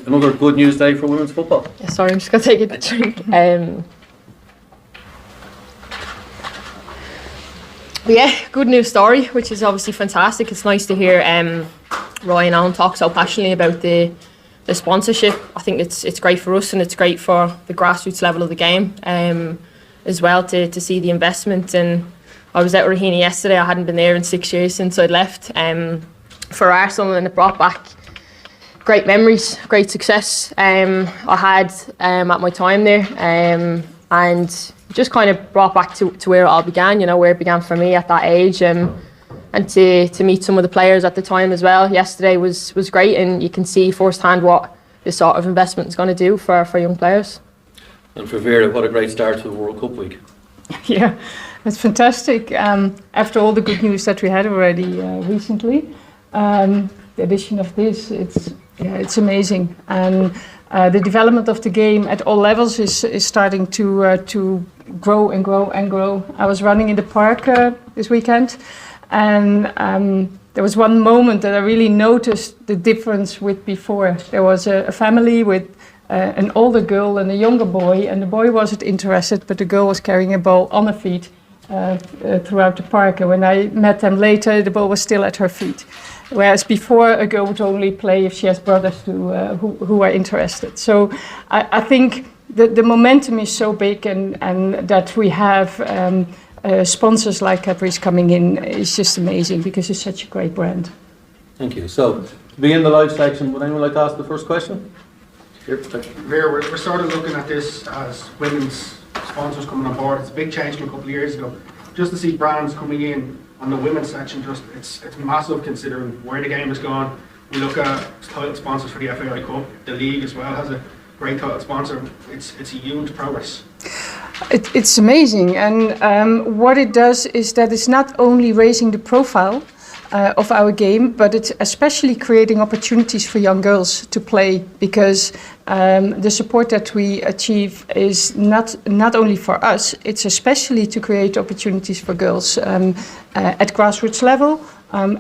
another good news day for women's football. Yeah, sorry, I'm just going to take a drink. Yeah, good news story, which is obviously fantastic. It's nice to hear Ryan Allen talk so passionately about the sponsorship. I think it's great for us and it's great for the grassroots level of the game as well to see the investment. And I was at Rahena yesterday. I hadn't been there in 6 years since I'd left for Arsenal, and it brought back great memories, great success I had at my time there, and just kind of brought back to where it all began, where it began for me at that age, and to meet some of the players at the time as well. Yesterday was great, and you can see firsthand what this sort of investment is going to do for young players. And for Vera, what a great start to the World Cup week. Yeah, it's fantastic. After all the good news that we had already recently, the addition of this, it's amazing. And the development of the game at all levels is starting to grow and grow and grow. I was running in the park this weekend, and there was one moment that I really noticed the difference with before. There was a family with an older girl and a younger boy, and the boy wasn't interested, but the girl was carrying a ball on her feet throughout the park. And when I met them later, the ball was still at her feet. Whereas before, a girl would only play if she has brothers who are interested. So I think the momentum is so big, and that we have sponsors like Cadburys coming in is just amazing, because it's such a great brand. Thank you. So, to be in the live section, would anyone like to ask the first question? Vera, we're sort of looking at this as women's sponsors coming on board. It's a big change from a couple of years ago. Just to see brands coming in on the women's section, it's massive considering where the game has gone. We look at title sponsors for the FAI Cup. The league as well has a great title sponsor. It's a huge progress. It's amazing, and what it does is that it's not only raising the profile of our game, but it's especially creating opportunities for young girls to play, because the support that we achieve is not only for us, it's especially to create opportunities for girls at grassroots level,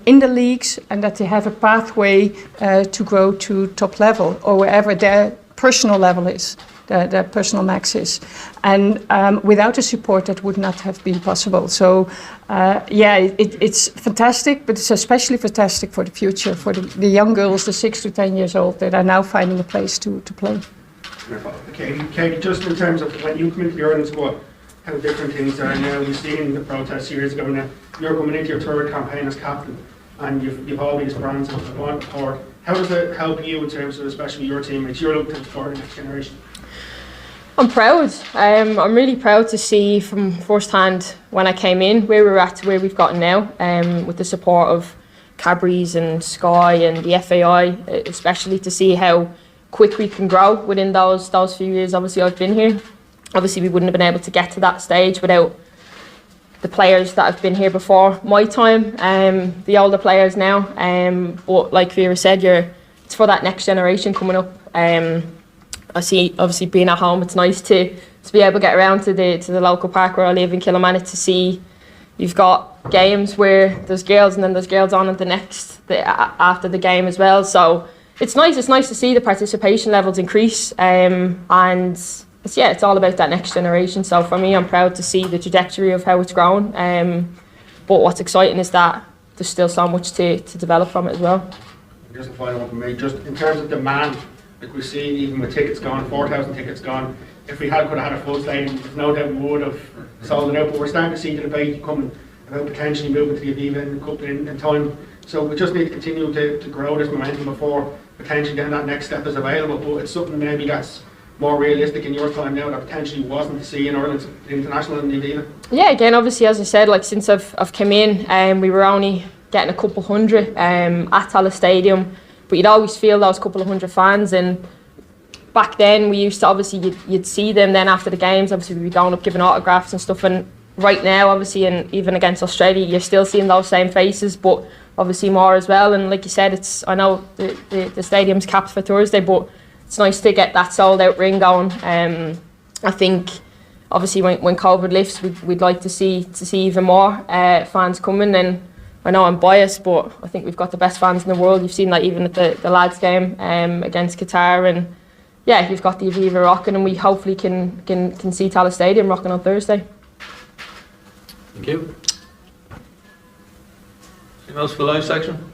in the leagues, and that they have a pathway to grow to top level or wherever their personal level is. Their personal max is, and without the support that would not have been possible. So it's fantastic, but it's especially fantastic for the future, for the young girls, the 6 to 10 years old, that are now finding a place to play. Katie, just in terms of when you come into the Ireland squad, how different things are now. You've seen the protests years ago now. You're coming into your third campaign as captain, and you've all these brands that have gone forward. How does it help you in terms of especially your teammates? You're looking for the next generation. I'm proud. I'm really proud to see from first hand when I came in where we're at to where we've gotten now, with the support of Cadburys and Sky and the FAI, especially to see how quick we can grow within those few years. Obviously, I've been here. Obviously, we wouldn't have been able to get to that stage without the players that have been here before my time, the older players now. But like Vera said, it's for that next generation coming up. I see, obviously being at home, it's nice to be able to get around to the local park where I live in Kilmarnock, to see you've got games where there's girls and then there's girls on at after the game as well. So it's nice to see the participation levels increase, and it's all about that next generation. So for me, I'm proud to see the trajectory of how it's grown, but what's exciting is that there's still so much to develop from it as well. Just a final one from me, just in terms of demand. Like we've seen, even with tickets gone, 4,000 tickets gone. If we could have had a full stadium, there's no doubt we would have sold it out. But we're starting to see the debate coming about potentially moving to the Aviva and the Cup in time. So we just need to continue to grow this momentum before potentially then that next step is available. But it's something maybe that's more realistic in your time now that potentially wasn't to see in Ireland, international and the Aviva. Yeah, again, obviously, as I said, like since I've come in, we were only getting a couple hundred at Tallaght Stadium. But you'd always feel those couple of hundred fans, and back then we used to obviously you'd see them then after the games. Obviously we'd be going up giving autographs and stuff, and right now obviously, and even against Australia, you're still seeing those same faces, but obviously more as well. And like you said, I know the stadium's capped for Thursday, but it's nice to get that sold out ring going. I think obviously when COVID lifts, we'd like to see even more fans coming, and I know I'm biased, but I think we've got the best fans in the world. You've seen that even at the lads game against Qatar, and yeah, you've got the Aviva rocking, and we hopefully can see Tallaght Stadium rocking on Thursday. Thank you. Anything else for the live section?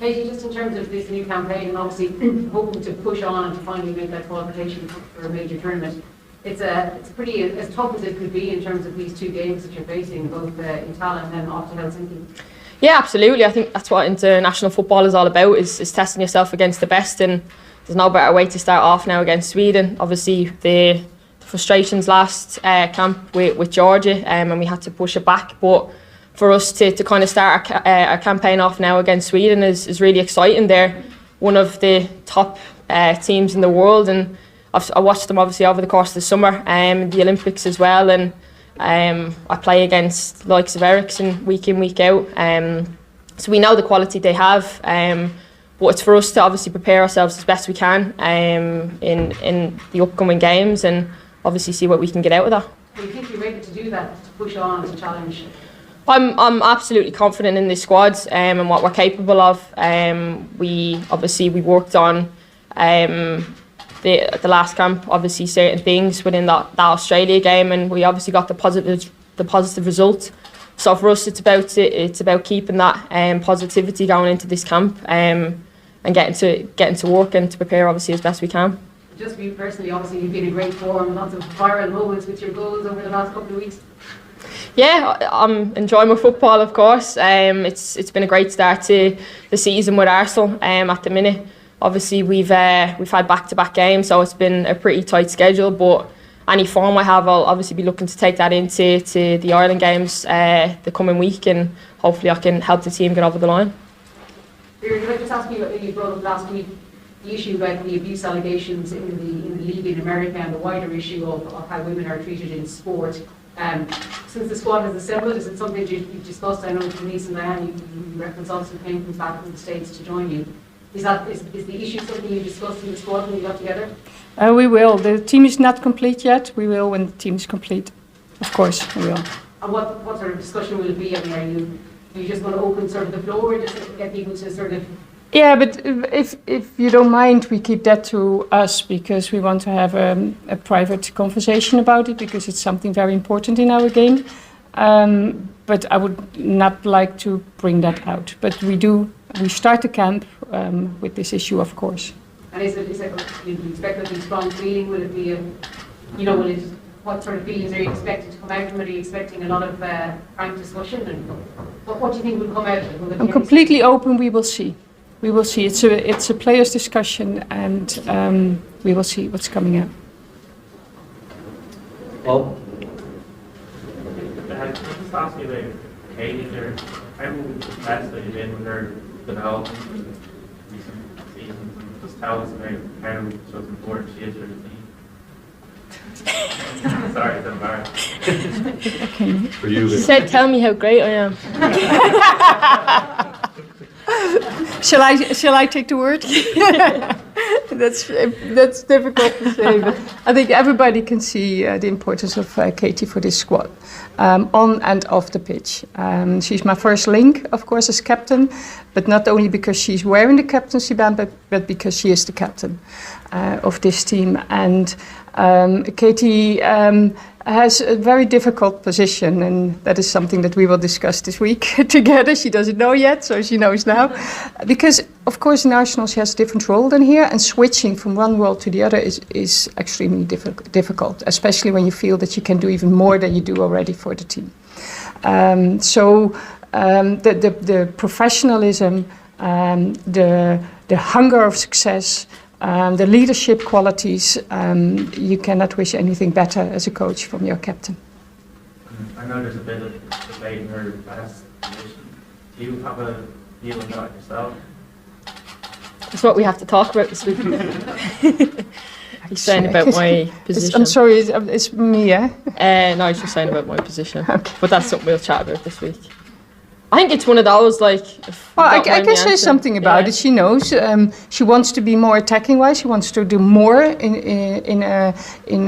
Katie, just in terms of this new campaign, and obviously hoping to push on and to finally make that qualification for a major tournament, it's pretty as tough as it could be in terms of these two games that you're facing, both in Tallaght and then off to Helsinki. Yeah, absolutely. I think that's what international football is all about, is testing yourself against the best, and there's no better way to start off now against Sweden. Obviously, the frustrations last camp with Georgia, and we had to push it back, but for us to kind of start our campaign off now against Sweden is really exciting. They're one of the top teams in the world, and I watched them obviously over the course of the summer, the Olympics as well, and I play against the likes of Ericsson week in, week out. So we know the quality they have, but it's for us to obviously prepare ourselves as best we can in the upcoming games, and obviously see what we can get out of that. Do you think you're ready to do that, to push on, to challenge? I'm absolutely confident in this squad and what we're capable of. We worked on the last camp, obviously certain things within that Australia game, and we obviously got the positive result. So for us, it's about keeping that positivity going into this camp and getting to work and to prepare obviously as best we can. Just for you personally, obviously you've been in great form, lots of viral moments with your goals over the last couple of weeks. Yeah, I'm enjoying my football, of course. It's been a great start to the season with Arsenal. At the minute, obviously we've had back-to-back games, so it's been a pretty tight schedule. But any form I have, I'll obviously be looking to take that into the Ireland games the coming week, and hopefully I can help the team get over the line. Vera, can I just ask you brought up last week the issue about the abuse allegations in the league in America and the wider issue of how women are treated in sport. Since the squad has assembled, is it something you've discussed? I know Denise and Diane, you referenced also came from back from the States to join you. Is the issue something you discussed in the squad when you got together? We will. The team is not complete yet. We will when the team is complete. Of course, we will. And what sort of discussion will it be? I mean, are you just going to open sort of the floor and just get people to sort of... Yeah, but if you don't mind, we keep that to us because we want to have a private conversation about it because it's something very important in our game. But I would not like to bring that out. But we start the camp with this issue, of course. And is it do you expect there to be strong feeling? Will it be what sort of feelings are you expecting to come out from it? Are you expecting a lot of frank discussion? And what do you think will come out of it? I'm completely open. We will see. We will see. It's a players' discussion, and we will see what's coming out. Well, I just ask you about Katie there. How impressed have you been with her development in recent seasons? And just tell us about how important she is for the team. Sorry, it's embarrassing. for you. She said, "Tell me how great I am." Shall I take the word? That's difficult to say, but I think everybody can see the importance of Katie for this squad, on and off the pitch. She's my first link, of course, as captain, but not only because she's wearing the captaincy band, but because she is the captain of this team. And Katie has a very difficult position, and that is something that we will discuss this week together. She doesn't know yet, so she knows now. Because, of course, in Arsenal she has a different role than here, and switching from one role to the other is extremely difficult, especially when you feel that you can do even more than you do already for the team. The professionalism, the hunger of success, the leadership qualities, you cannot wish anything better as a coach from your captain. I know there's a bit of debate in her last position. Do you have a view on that yourself? That's what we have to talk about this week. He's saying about my position. I'm sorry, it's me, yeah? No, he's just saying about my position. Okay. But that's something we'll chat about this week. I think it's one of those, like... Well, I can say something about it. She knows. She wants to be more attacking-wise. She wants to do more in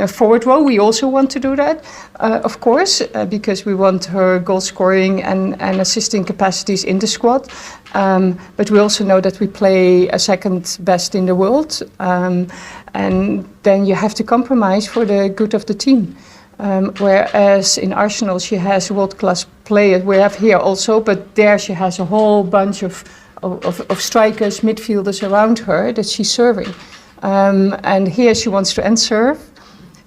a forward role. We also want to do that, of course, because we want her goal-scoring and assisting capacities in the squad. But we also know that we play a second best in the world. And then you have to compromise for the good of the team. Whereas in Arsenal she has world-class players, we have here also, but there she has a whole bunch of strikers, midfielders around her that she's serving. And here she wants to end serve,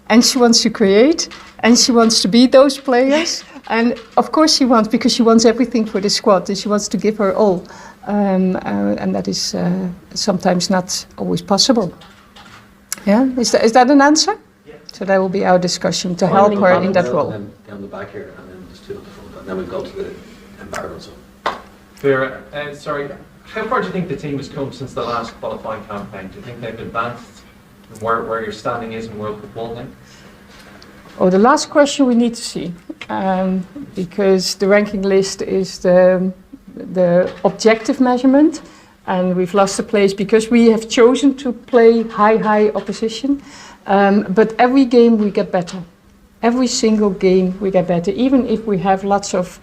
and she wants to create, and she wants to be those players. And of course she wants, because she wants everything for the squad, and she wants to give her all. And that is sometimes not always possible. Yeah, is that an answer? So that will be our discussion to help her in that role. And then down the back here, and then just two at the front, and then we'll go to the embargo. So. Vera, sorry, how far do you think the team has come since the last qualifying campaign? Do you think they've advanced and where your standing is in World Football now? Oh, the last question we need to see, because the ranking list is the objective measurement, and we've lost a place because we have chosen to play high opposition. But every game we get better. Every single game we get better, even if we have lots of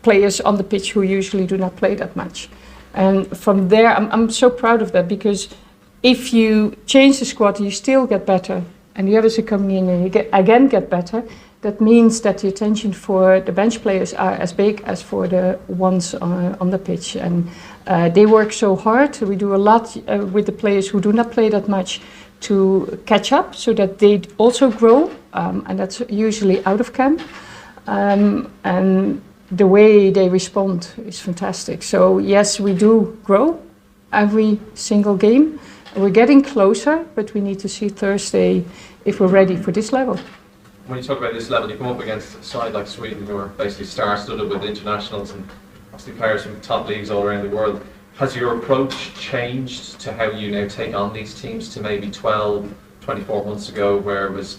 players on the pitch who usually do not play that much. And from there, I'm so proud of that, because if you change the squad, you still get better, and the others are coming in and you get better. That means that the attention for the bench players are as big as for the ones on the pitch. And they work so hard. We do a lot with the players who do not play that much to catch up, so that they also grow, and that's usually out of camp. And the way they respond is fantastic. So yes, we do grow every single game. We're getting closer, but we need to see Thursday if we're ready for this level. When you talk about this level, you come up against a side like Sweden, who are basically star-studded with internationals and obviously players from top leagues all around the world. Has your approach changed to how you now take on these teams to maybe 12, 24 months ago, where it was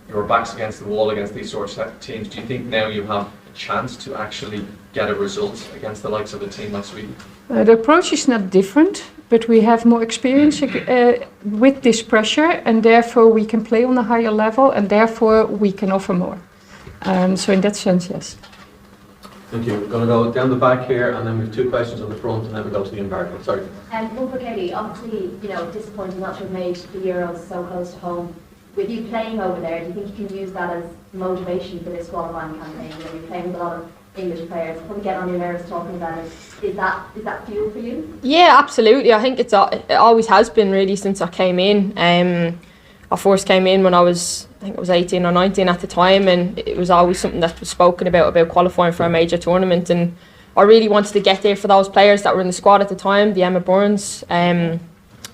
your backs against the wall against these sorts of teams? Do you think now you have a chance to actually get a result against the likes of a team like Sweden? The approach is not different, but we have more experience with this pressure, and therefore we can play on a higher level, and therefore we can offer more. So in that sense, yes. Thank you. We're going to go down the back here, and then we have two questions on the front, and then we go to the embargo. Sorry. One for Katie. Obviously, disappointing not to have made the Euros so close to home. With you playing over there, do you think you can use that as motivation for this qualifying campaign? You're playing with a lot of English players, probably get on your nerves talking about it. Is that fuel for you? Yeah, absolutely. I think it always has been, really, since I came in. I first came in when I think it was 18 or 19 at the time, and it was always something that was spoken about qualifying for a major tournament, and I really wanted to get there for those players that were in the squad at the time, the Emma Burns.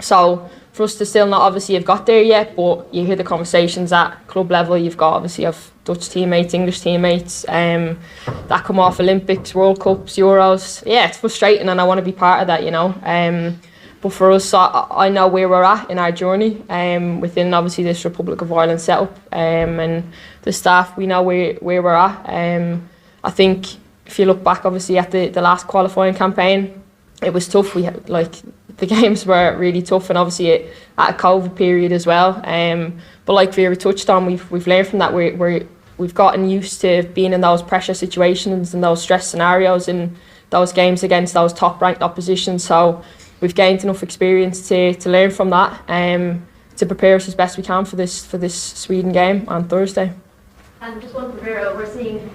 So for us to still not obviously have got there yet, but you hear the conversations at club level. You've got obviously Dutch teammates, English teammates that come off Olympics, World Cups, Euros. Yeah, it's frustrating, and I want to be part of that, But for us, I know where we're at in our journey within obviously this Republic of Ireland setup, and the staff, we know where we're at. I think if you look back obviously at the last qualifying campaign, it was tough. We had, the games were really tough, and obviously at a COVID period as well. But like Vera touched on, we've learned from that. We've gotten used to being in those pressure situations and those stress scenarios in those games against those top ranked oppositions. So we've gained enough experience to learn from that, to prepare us as best we can for this Sweden game on Thursday. And just one for Vera, we're seeing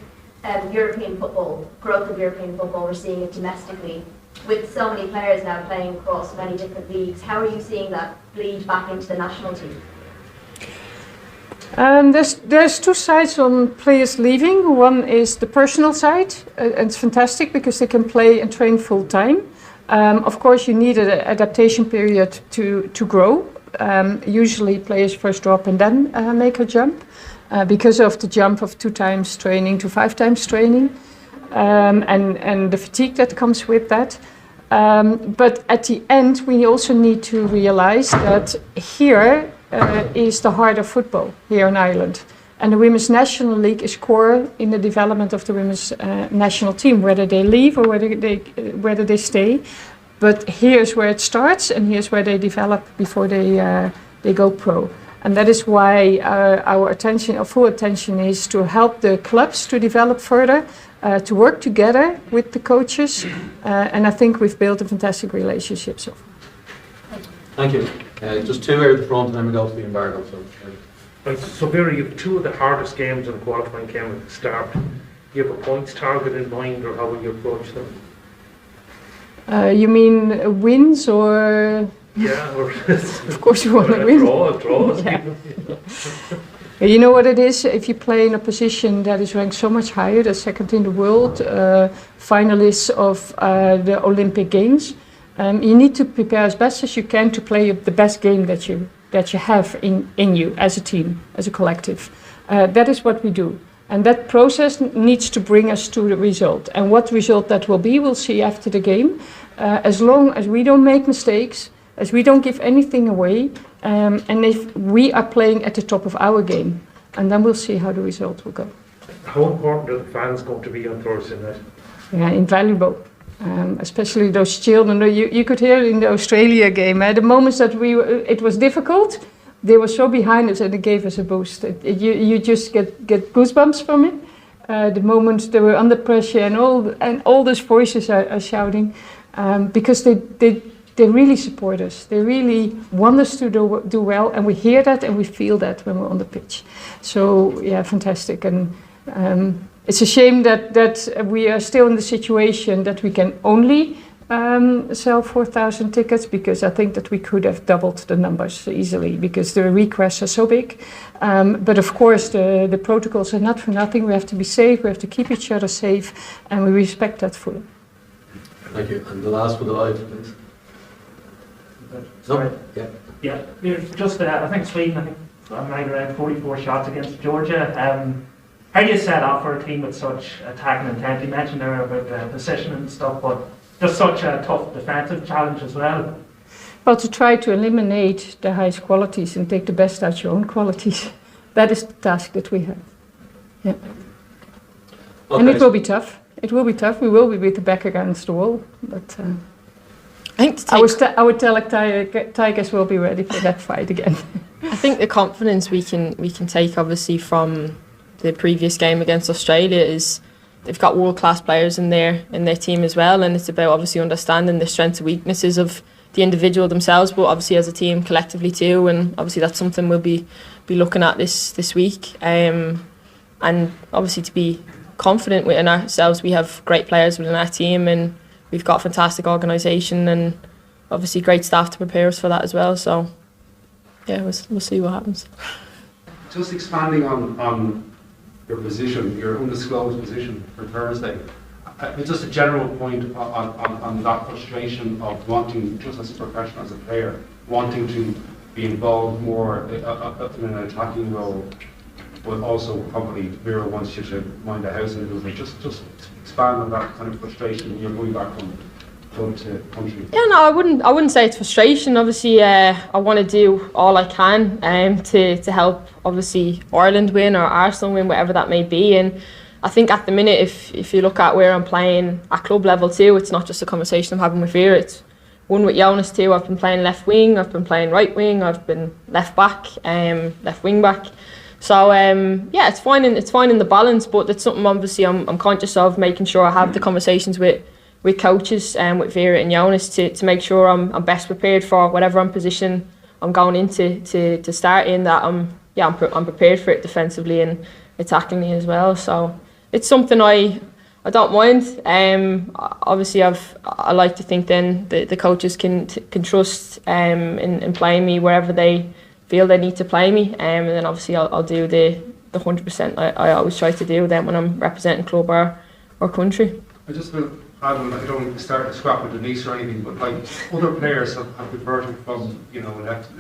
European football, growth of European football, we're seeing it domestically. With so many players now playing across many different leagues, how are you seeing that bleed back into the national team? There's two sides on players leaving. One is the personal side, and it's fantastic because they can play and train full time. Of course, you need an adaptation period to grow. Usually players first drop and then make a jump because of the jump of 2 times training to 5 times training, and the fatigue that comes with that. But at the end, we also need to realize that here is the heart of football here in Ireland. And the Women's National League is core in the development of the women's national team, whether they leave or whether they stay. But here's where it starts, and here's where they develop before they go pro. And that is why our full attention is to help the clubs to develop further, to work together with the coaches, and I think we've built a fantastic relationship so far. Thank you. Just two here at the front, and then we go to the embargo. So Vera, you have two of the hardest games in the qualifying game at the start. Do you have a points target in mind, or how will you approach them? You mean wins or? Yeah, or of course you want to win. Draws. Yeah. You know what it is? If you play in a position that is ranked so much higher, the second in the world, finalists of the Olympic Games, you need to prepare as best as you can to play the best game that you have in you as a team, as a collective. That is what we do. And that process needs to bring us to the result. And what result that will be, we'll see after the game. As long as we don't make mistakes, as we don't give anything away, and if we are playing at the top of our game, and then we'll see how the result will go. How important are the fans going to be on Thursday night? Yeah, invaluable. Especially those children. You could hear in the Australia game, the moments that it was difficult, they were so behind us and it gave us a boost. You just get goosebumps from it. The moments they were under pressure and all those voices are shouting, because they really support us. They really want us to do well, and we hear that and we feel that when we're on the pitch. So yeah, fantastic. And it's a shame that we are still in the situation that we can only sell 4,000 tickets, because I think that we could have doubled the numbers easily, because the requests are so big. But of course the protocols are not for nothing. We have to be safe, we have to keep each other safe, and we respect that fully. Thank you. And the last for the live, please. Sorry. Yeah. Yeah, just I think Sweden, I think I'm right around 44 shots against Georgia. How do you set up for a team with such attacking intent? You mentioned there about position and stuff, but just such a tough defensive challenge as well. Well, to try to eliminate the highest qualities and take the best out your own qualities, that is the task that we have. Yeah. Okay. And it will be tough. It will be tough. We will be with the back against the wall, but I think our Tigers will be ready for that fight again. I think the confidence we can take, obviously, from the previous game against Australia is they've got world-class players in their team as well, and it's about obviously understanding the strengths and weaknesses of the individual themselves, but obviously as a team collectively too. And obviously that's something we'll be looking at this week, and obviously to be confident within ourselves. We have great players within our team, and we've got a fantastic organisation and obviously great staff to prepare us for that as well. So yeah, we'll see what happens. Just expanding on your position, your undisclosed position for Thursday. Just a general point on that frustration of wanting, just as a professional, as a player, wanting to be involved more in an attacking role, but also probably Vera wants you to mind the house a little bit. Just expand on that kind of frustration. You're going back from club to country. Yeah, no, I wouldn't say it's frustration. Obviously, I want to do all I can to help, obviously, Ireland win or Arsenal win, whatever that may be. And I think at the minute, if you look at where I'm playing at club level too, it's not just a conversation I'm having with Vera. It's one with Jonas too. I've been playing left wing, I've been playing right wing, I've been left back, left wing back. So yeah, it's finding the balance, but it's something obviously I'm conscious of, making sure I have the conversations with coaches and with Vera and Jonas to make sure I'm best prepared for whatever position I'm going into to start in. That I'm prepared for it defensively and attackingly as well. So it's something I don't mind. Obviously I like to think then the coaches can trust in playing me wherever they feel they need to play me, and then obviously I'll do the 100% I always try to do then when I'm representing club or country. I just will add, I don't want to start a scrap with Denise or anything, but like other players have converted from left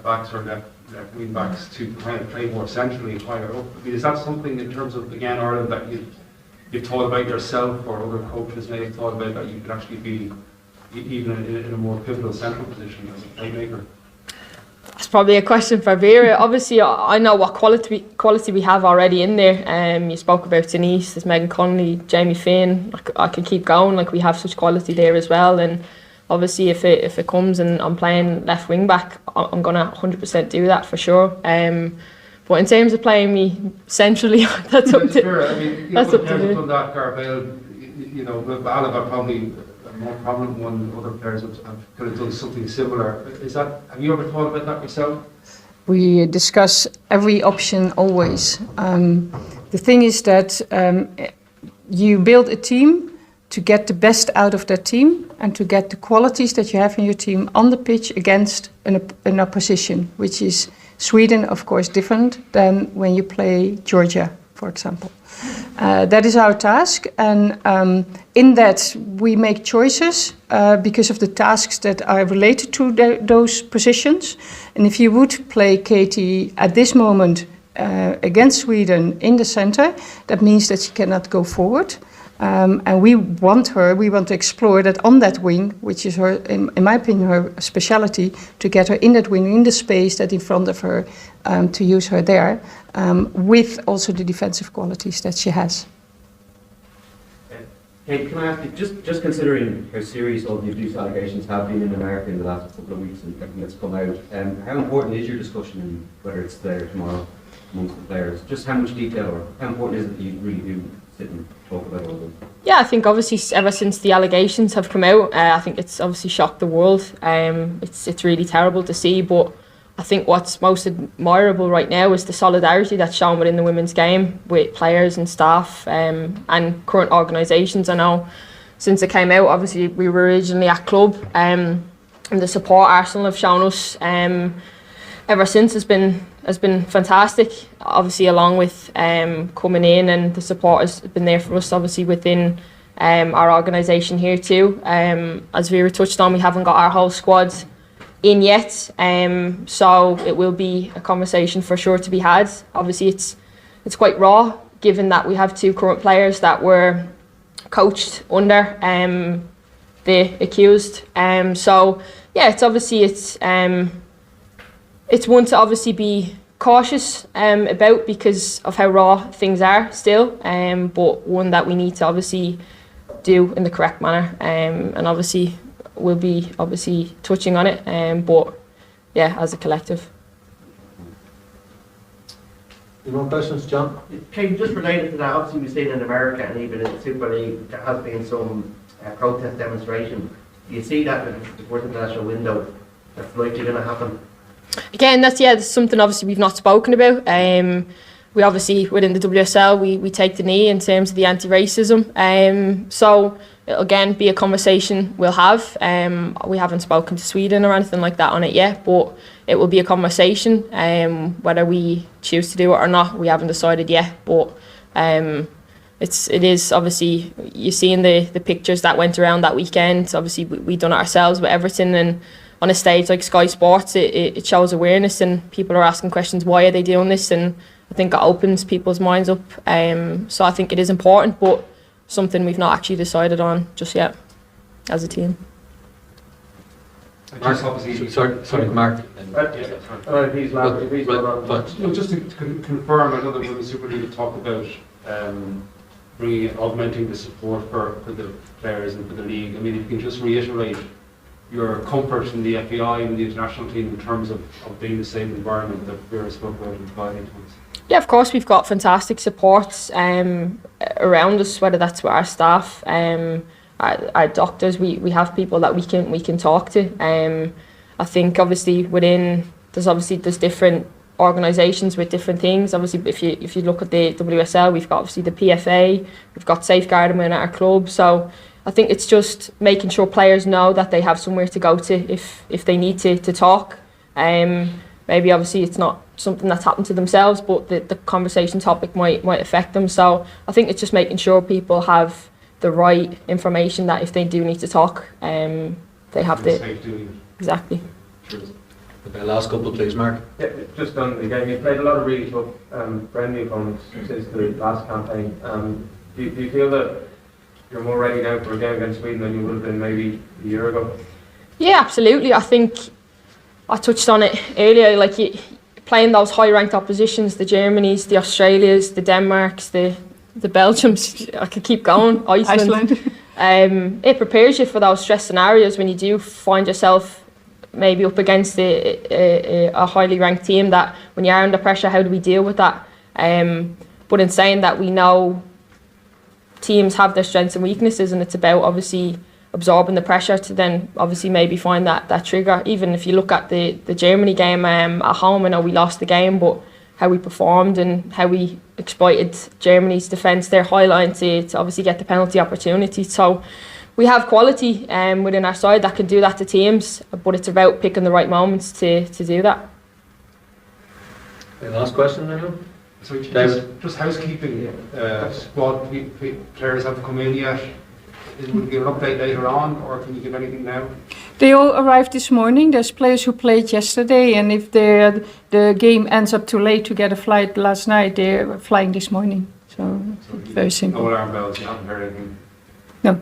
backs or left wing backs to kind of play more centrally, higher up. I mean, is that something in terms of, again, Ireland, that you've thought about yourself, or other coaches may have thought about, that you could actually be even in a more pivotal central position as a playmaker? probably a question for Vera. Obviously, I know what quality we have already in there. You spoke about Denise, there's Megan Connolly, Jamie Finn. I can keep going. Like, we have such quality there as well. And obviously, if it comes and I'm playing left wing back, I'm gonna 100% do that for sure. But in terms of playing me centrally, that's up to. Vera, I mean, that's up to you. That Carvel, you know, Alaba probably a more prominent one. Other players could have done something similar. Have you ever thought about that yourself? We discuss every option always. The thing is that you build a team to get the best out of that team and to get the qualities that you have in your team on the pitch against an opposition, which is Sweden, of course, different than when you play Georgia, for example. That is our task, and in that we make choices because of the tasks that are related to those positions. And if you would play Katie at this moment against Sweden in the center, that means that she cannot go forward. And we want to explore that on that wing, which is her, in my opinion, her speciality, to get her in that wing, in the space that in front of her, to use her there, with also the defensive qualities that she has. Kate, can I ask you, just considering how serious all the abuse allegations have been in America in the last couple of weeks and everything that's come out, how important is your discussion, in whether it's there tomorrow amongst the players? Just how much detail, or how important is it that you really do sit and talk about all of them? Yeah, I think obviously ever since the allegations have come out, I think it's obviously shocked the world. It's really terrible to see, but I think what's most admirable right now is the solidarity that's shown within the women's game with players and staff and current organisations. I know since it came out, obviously we were originally at club, and the support Arsenal have shown us ever since has been fantastic. Obviously, along with coming in, and the support has been there for us, obviously within our organisation here too. As Vera touched on, we haven't got our whole squad in yet, so it will be a conversation for sure to be had. Obviously, it's quite raw, given that we have two current players that were coached under the accused. So yeah, it's one to obviously be cautious about because of how raw things are still, but one that we need to obviously do in the correct manner, and obviously we'll be obviously touching on it, but yeah, as a collective. Any more questions, John? Kate, just related to that, obviously we've seen in America and even in the Super League there has been some protest demonstration. Do you see that in the fourth international window that's likely going to happen? Again, that's something obviously we've not spoken about. We obviously, within the WSL, we take the knee in terms of the anti-racism. So it'll again be a conversation we'll have. We haven't spoken to Sweden or anything like that on it yet, but it will be a conversation. Whether we choose to do it or not, we haven't decided yet. But it is obviously, you're seeing the pictures that went around that weekend. Obviously, we done it ourselves with Everton, and on a stage like Sky Sports, it shows awareness, and people are asking questions, why are they doing this? And I think it opens people's minds up. So I think it is important, but something we've not actually decided on just yet as a team. Mark, sorry, Mark. Just to confirm, I know that when the Super League talked about augmenting the support for the players and for the league. I mean, if you can just reiterate your comfort in the FAI and the international team in terms of being the same environment that Vera spoke about in providing to us. Yeah, of course, we've got fantastic supports around us, whether that's with our staff, our doctors. We have people that we can talk to. I think obviously there's different organisations with different things. Obviously, if you look at the WSL, we've got obviously the PFA, we've got safeguarding at our club. So I think it's just making sure players know that they have somewhere to go to if they need to talk. Maybe obviously it's not something that's happened to themselves, but the conversation topic might affect them. So I think it's just making sure people have the right information, that if they do need to talk, they have the... Exactly. Okay, last couple please, Mark. Yeah, just on the game, you played a lot of really tough friendly opponents since the last campaign. Do you feel that you're more ready now for a game against Sweden than you would have been maybe a year ago? Yeah, absolutely. I think I touched on it earlier, like playing those high-ranked oppositions, the Germanys, the Australias, the Denmarks, the Belgiums, I could keep going, Iceland. It prepares you for those stress scenarios when you do find yourself maybe up against a highly ranked team, that when you are under pressure, how do we deal with that? But in saying that, we know teams have their strengths and weaknesses, and it's about obviously absorbing the pressure to then obviously maybe find that trigger. Even if you look at the Germany game at home, I know we lost the game, but how we performed and how we exploited Germany's defence, their high line to obviously get the penalty opportunity. So we have quality within our side that can do that to teams, but it's about picking the right moments to do that. Any last question, anyone? So David? just housekeeping, squad players have come in yet? Will you give an update later on, or can you give anything now? They all arrived this morning. There's players who played yesterday, and if the game ends up too late to get a flight last night, they're flying this morning. So very simple. No alarm bells, you haven't heard anything? No.